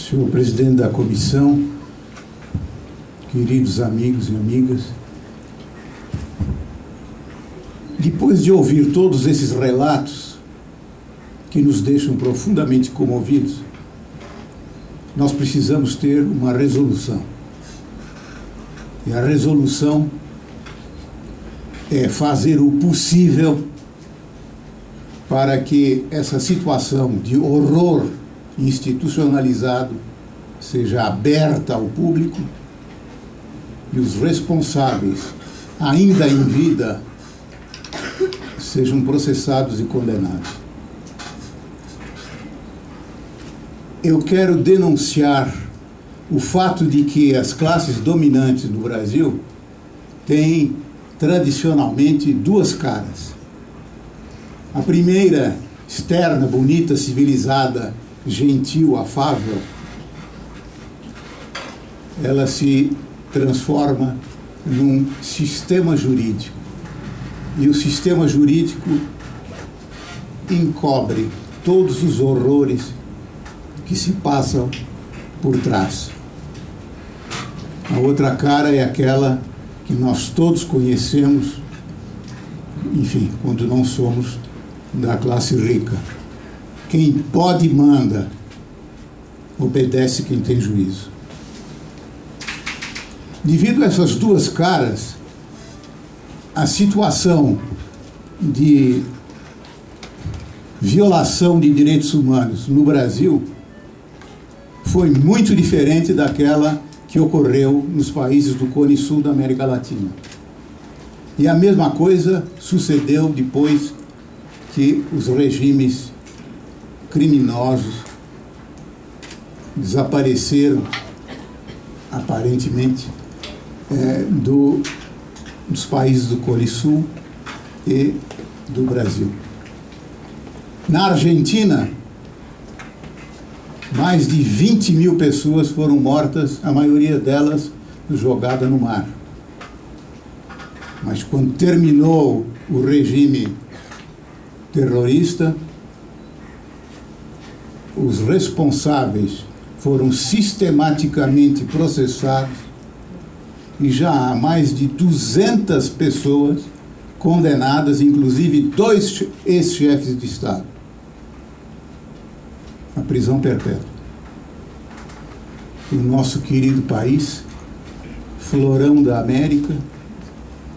senhor presidente da comissão, queridos amigos e amigas, depois de ouvir todos esses relatos que nos deixam profundamente comovidos, nós precisamos ter uma resolução. E a resolução é fazer o possível para que essa situação de horror institucionalizado seja aberta ao público e os responsáveis, ainda em vida, sejam processados e condenados. Eu quero denunciar o fato de que as classes dominantes do Brasil têm tradicionalmente duas caras. A primeira, externa, bonita, civilizada, gentil, afável, ela se transforma num sistema jurídico. E o sistema jurídico encobre todos os horrores que se passam por trás. A outra cara é aquela que nós todos conhecemos, enfim, quando não somos da classe rica. Quem pode manda, obedece quem tem juízo. Devido a essas duas caras, a situação de violação de direitos humanos no Brasil foi muito diferente daquela que ocorreu nos países do Cone Sul da América Latina. E a mesma coisa sucedeu depois que os regimes criminosos desapareceram, aparentemente, dos países do Cone Sul e do Brasil. Na Argentina, mais de 20 mil pessoas foram mortas, a maioria delas jogada no mar. Mas quando terminou o regime terrorista, os responsáveis foram sistematicamente processados e já há mais de 200 pessoas condenadas, inclusive 2 ex-chefes de Estado, à prisão perpétua. O nosso querido país, florão da América,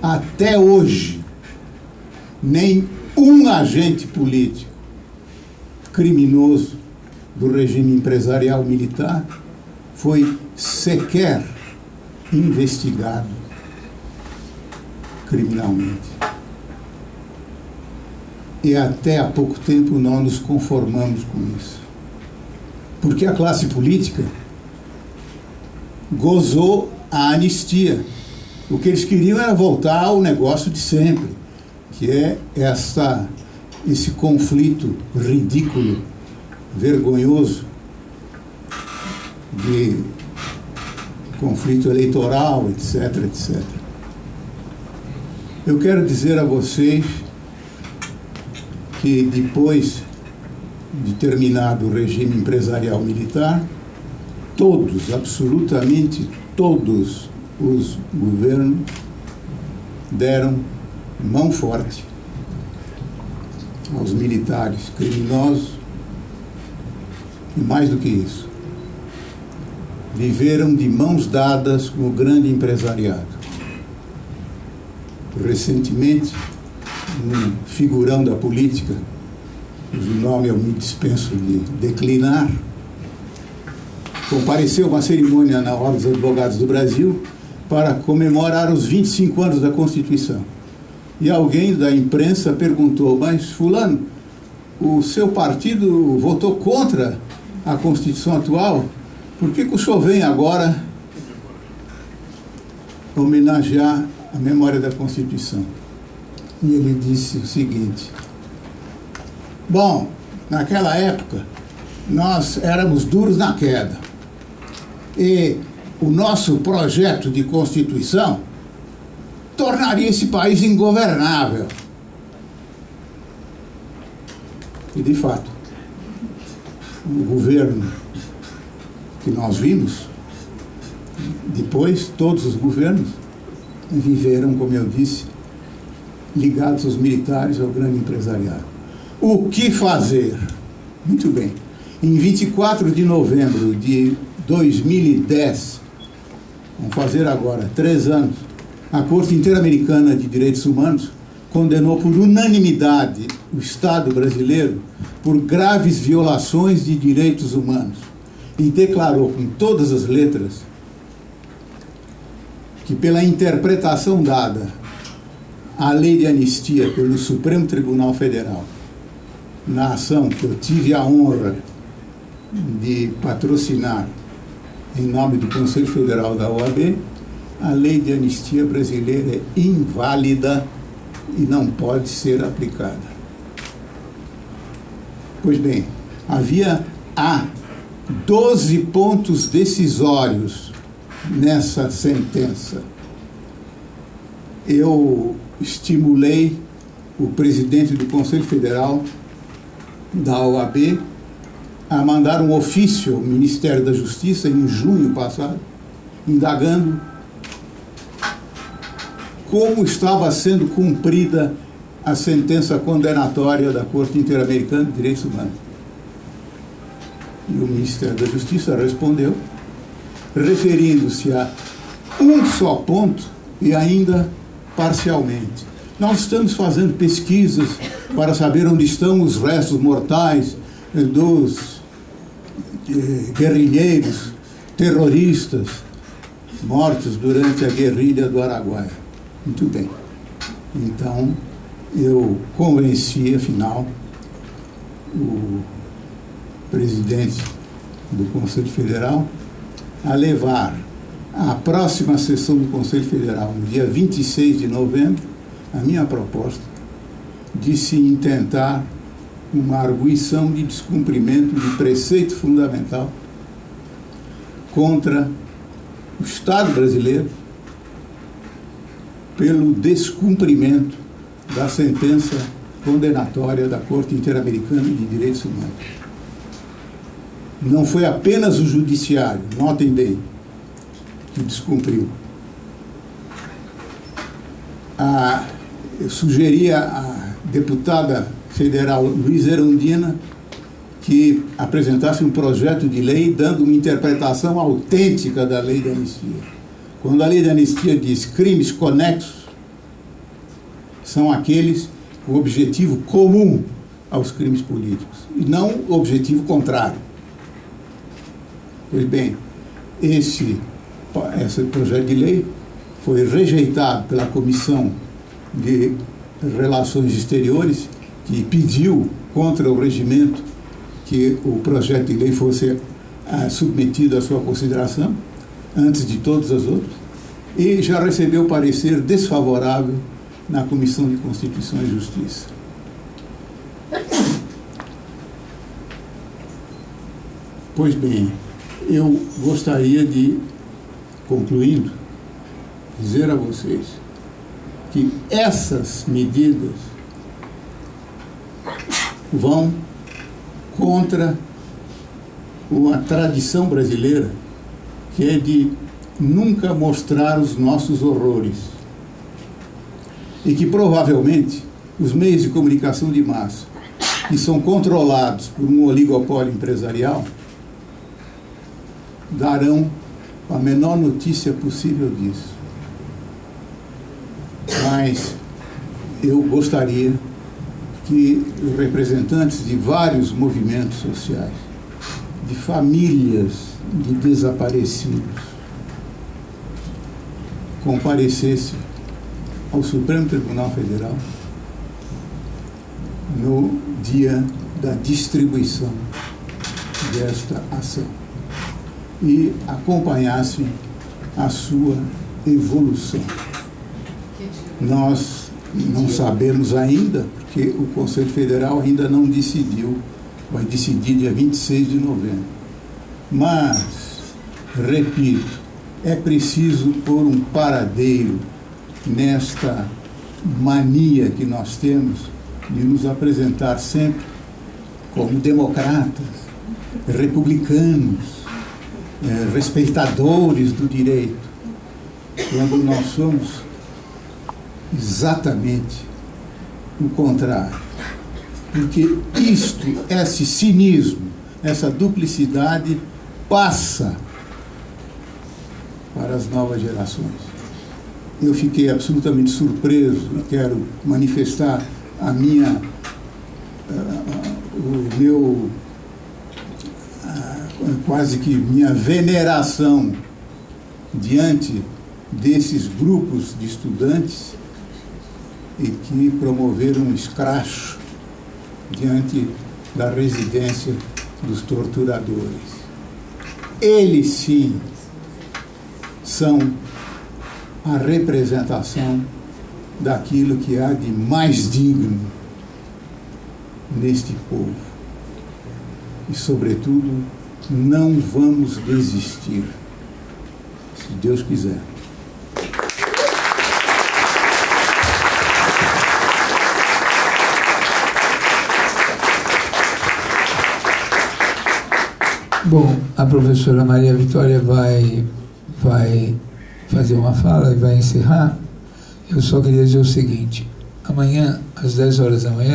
até hoje, nem um agente político criminoso do regime empresarial militar foi sequer investigado criminalmente. E até há pouco tempo nós nos conformamos com isso. Porque a classe política gozou a anistia. O que eles queriam era voltar ao negócio de sempre, que é esse conflito ridículo, vergonhoso, de conflito eleitoral, etc, etc. Eu quero dizer a vocês que depois de terminado o regime empresarial militar, todos, absolutamente todos os governos deram mão forte aos militares criminosos e, mais do que isso, viveram de mãos dadas com o grande empresariado. Recentemente, um figurão da política, cujo nome eu me dispenso de declinar, compareceu a uma cerimônia na Ordem dos Advogados do Brasil para comemorar os 25 anos da Constituição. E alguém da imprensa perguntou: mas fulano, o seu partido votou contra a Constituição atual, por que o senhor vem agora homenagear a memória da Constituição? E ele disse o seguinte: bom, naquela época nós éramos duros na queda e o nosso projeto de Constituição tornaria esse país ingovernável. E de fato, o governo que nós vimos, depois todos os governos viveram, como eu disse, ligados aos militares, ao grande empresariado. O que fazer? Muito bem. Em 24 de novembro de 2010, vamos fazer agora 3 anos, a Corte Interamericana de Direitos Humanos condenou por unanimidade o Estado brasileiro por graves violações de direitos humanos e declarou com todas as letras que, pela interpretação dada à lei de anistia pelo Supremo Tribunal Federal, na ação que eu tive a honra de patrocinar em nome do Conselho Federal da OAB, a lei de anistia brasileira é inválida e não pode ser aplicada. Pois bem, há 12 pontos decisórios nessa sentença. Eu estimulei o presidente do Conselho Federal da OAB a mandar um ofício ao Ministério da Justiça em junho passado, indagando como estava sendo cumprida a sentença condenatória da Corte Interamericana de Direitos Humanos. E o Ministério da Justiça respondeu, referindo-se a um só ponto e ainda parcialmente. Nós estamos fazendo pesquisas para saber onde estão os restos mortais dos guerrilheiros, terroristas, mortos durante a guerrilha do Araguaia. Muito bem. Então, eu convenci, afinal, o presidente do Conselho Federal a levar à próxima sessão do Conselho Federal, no dia 26 de novembro, a minha proposta de se intentar uma arguição de descumprimento de preceito fundamental contra o Estado brasileiro pelo descumprimento da sentença condenatória da Corte Interamericana de Direitos Humanos. Não foi apenas o judiciário, notem bem, que descumpriu. Eu sugeri à deputada federal Luísa Erundina que apresentasse um projeto de lei dando uma interpretação autêntica da lei de anistia. Quando a lei de anistia diz crimes conexos, são aqueles com objetivo comum aos crimes políticos, e não o objetivo contrário. Pois bem, esse projeto de lei foi rejeitado pela Comissão de Relações Exteriores, que pediu contra o regimento que o projeto de lei fosse submetido à sua consideração, antes de todas as outras, e já recebeu parecer desfavorável na Comissão de Constituição e Justiça. Pois bem, eu gostaria de, concluindo, dizer a vocês que essas medidas vão contra uma tradição brasileira que é de nunca mostrar os nossos horrores e que provavelmente os meios de comunicação de massa, que são controlados por um oligopólio empresarial, darão a menor notícia possível disso. Mas eu gostaria que os representantes de vários movimentos sociais, de famílias de desaparecidos, comparecessem ao Supremo Tribunal Federal no dia da distribuição desta ação e acompanhassem a sua evolução. Nós não sabemos ainda, porque o Conselho Federal ainda não decidiu, vai decidir dia 26 de novembro. Mas, repito, é preciso pôr um paradeiro nesta mania que nós temos de nos apresentar sempre como democratas, republicanos, respeitadores do direito, quando nós somos exatamente o contrário. Porque esse cinismo, essa duplicidade passa para as novas gerações. Eu fiquei absolutamente surpreso e quero manifestar quase que minha veneração diante desses grupos de estudantes e que promoveram um escracho diante da residência dos torturadores. Eles sim são a representação daquilo que há de mais digno neste povo. E, sobretudo, não vamos desistir, se Deus quiser. Bom, a professora Maria Vitória vai fazer uma fala e vai encerrar. Eu só queria dizer o seguinte: amanhã, às 10 horas da manhã,